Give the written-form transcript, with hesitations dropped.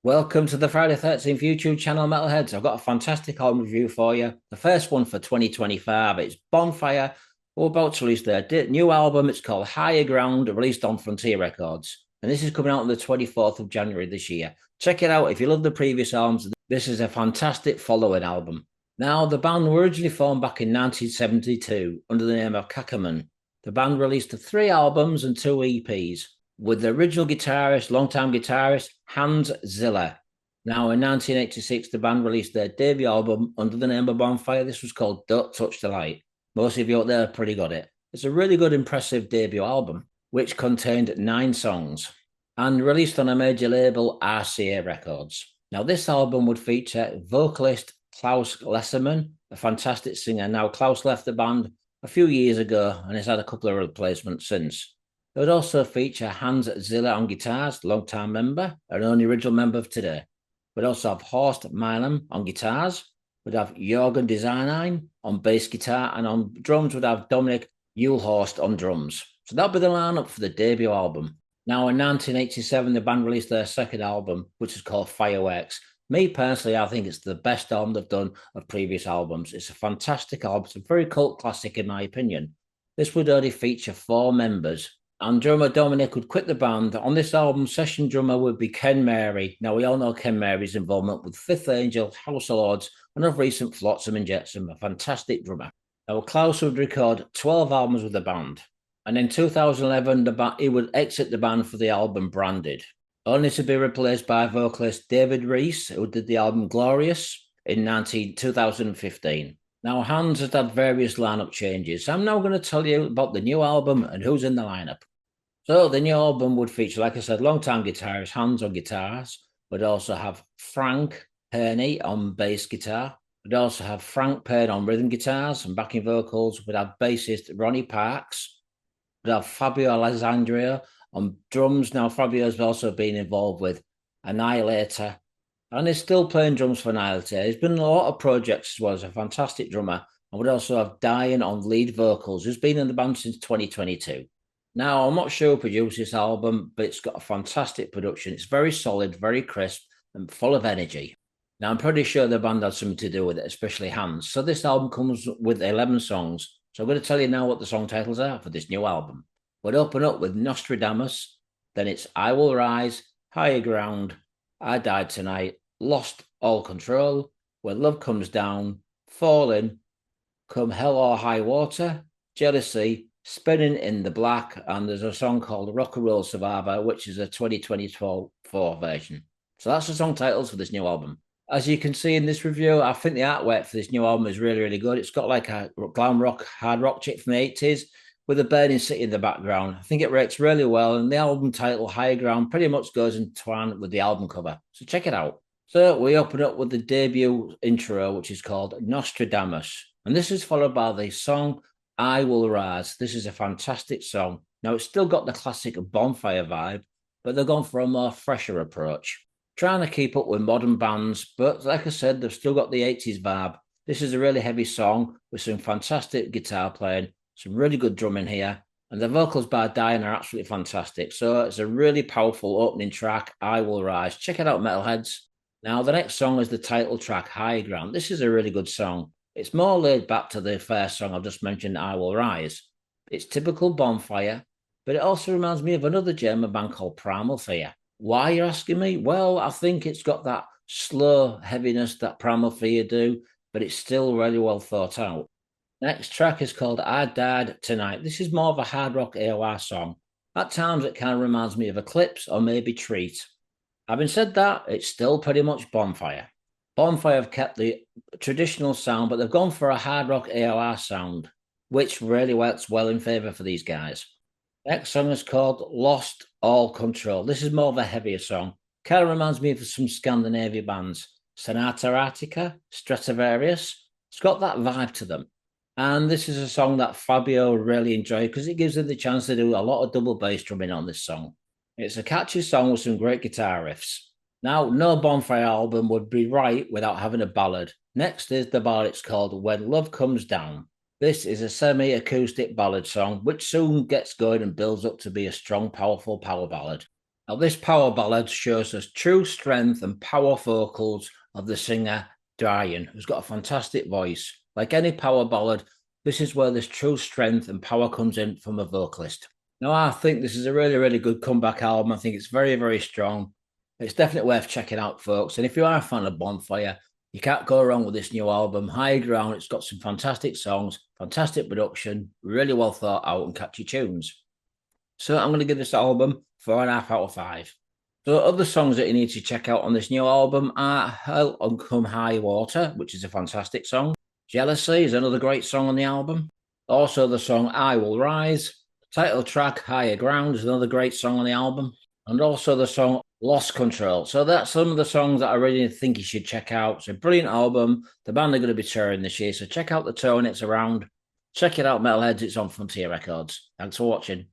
Welcome to the Friday 13th YouTube channel, Metalheads. I've got a fantastic album review for you. The first one for 2025. It's Bonfire. We're about to release their new album. It's called Higher Ground, released on Frontier Records. And this is coming out on the 24th of January this year. Check it out. If you love the previous albums, this is a fantastic following album. Now, the band were originally formed back in 1972 under the name of Cacumen. The band released 3 albums and 2 EPs, with the original guitarist, longtime guitarist, Hans Ziller. Now, in 1986, the band released their debut album under the name of Bonfire. This was called Don't Touch the Light. Most of you out there pretty got it. It's a really good, impressive debut album, which contained 9 songs and released on a major label, RCA Records. Now, this album would feature vocalist Klaus Lessermann, a fantastic singer. Now, Klaus left the band a few years ago and has had a couple of replacements since. It would also feature Hans Ziller on guitars, long-time member, and only original member of today. We'd also have Horst Milam on guitars. We'd have Jürgen Designheim on bass guitar, and on drums we'd have Dominik Eulhorst on drums. So that'll be the lineup for the debut album. Now, in 1987, the band released their second album, which is called Fireworks. Me, personally, I think it's the best album they've done of previous albums. It's a fantastic album. It's a very cult classic, in my opinion. This would only feature 4 members, and drummer Dominic would quit the band. On this album, session drummer would be Ken Mary. Now, we all know Ken Mary's involvement with Fifth Angel, House of Lords, and of recent Flotsam and Jetsam, a fantastic drummer. Now, Klaus would record 12 albums with the band, and in 2011, he would exit the band for the album Branded, only to be replaced by vocalist David Reese, who did the album Glorious in 2015. Now, Hans has had various lineup changes. I'm now going to tell you about the new album and who's in the lineup. So, the new album would feature, like I said, longtime guitarist Hans on guitars. We'd also have Frank Perney on bass guitar. We'd also have Frank Payne on rhythm guitars and backing vocals. We'd have bassist Ronnie Parks. We'd have Fabio Alessandria on drums. Now, Fabio's also been involved with Annihilator, and he's still playing drums for Annihilator. He's been in a lot of projects as well as a fantastic drummer. And we'd also have Diane on lead vocals, who's been in the band since 2022. Now, I'm not sure who produced this album, but it's got a fantastic production. It's very solid, very crisp, and full of energy. Now, I'm pretty sure the band had something to do with it, especially Hans. So this album comes with 11 songs. So I'm going to tell you now what the song titles are for this new album. We'd open up with Nostradamus, then it's I Will Rise, Higher Ground, I Died Tonight, Lost All Control, When Love Comes Down, Falling, Come Hell or High Water, Jealousy, Spinning in the Black, and there's a song called Rock and Roll Survivor, which is a 2024 version. So that's the song titles for this new album. As you can see in this review, I think the artwork for this new album is really, really good. It's got like a glam rock, hard rock chick from the 80s with a burning city in the background. I think it rates really well, and the album title, Higher Ground, pretty much goes in twine with the album cover. So check it out. So we open up with the debut intro, which is called Nostradamus. And this is followed by the song I Will Rise. This is a fantastic song. Now, it's still got the classic Bonfire vibe, but they've gone for a more fresher approach, trying to keep up with modern bands. But like I said, they've still got the 80s vibe. This is a really heavy song with some fantastic guitar playing, some really good drumming here, and the vocals by Diane are absolutely fantastic. So it's a really powerful opening track, I Will Rise. Check it out, Metalheads. Now, the next song is the title track, High Ground. This is a really good song. It's more laid back to the first song I've just mentioned, I Will Rise. It's typical Bonfire, but it also reminds me of another German band called Primal Fear. Why, you're asking me? Well, I think it's got that slow heaviness that Primal Fear do, but it's still really well thought out. Next track is called I Died Tonight. This is more of a hard rock AOR song. At times, it kind of reminds me of Eclipse or maybe Treat. Having said that, it's still pretty much Bonfire. Bonfire have kept the traditional sound, but they've gone for a hard rock AOR sound, which really works well in favour for these guys. Next song is called Lost All Control. This is more of a heavier song. Kind of reminds me of some Scandinavian bands. Sonata Arctica, Stratovarius. It's got that vibe to them. And this is a song that Fabio really enjoyed because it gives him the chance to do a lot of double bass drumming on this song. It's a catchy song with some great guitar riffs. Now, no Bonfire album would be right without having a ballad. Next is the ballad. It's called When Love Comes Down. This is a semi-acoustic ballad song, which soon gets going and builds up to be a strong, powerful power ballad. Now, this power ballad shows us true strength and power vocals of the singer Brian, who's got a fantastic voice. Like any power ballad, this is where this true strength and power comes in from a vocalist. Now, I think this is a really, really good comeback album. I think it's very, very strong. It's definitely worth checking out, folks. And if you are a fan of Bonfire, you can't go wrong with this new album, High Ground. It's got some fantastic songs, fantastic production, really well thought out and catchy tunes. So I'm going to give this album 4.5 out of 5. So other songs that you need to check out on this new album are Hell and Come High Water, which is a fantastic song. Jealousy is another great song on the album. Also the song I Will Rise. Title track Higher Ground is another great song on the album. And also the song Lost Control. So that's some of the songs that I really think you should check out. It's a brilliant album. The band are going to be touring this year, so check out the tour when it's around. Check it out, Metalheads. It's on Frontier Records. Thanks for watching.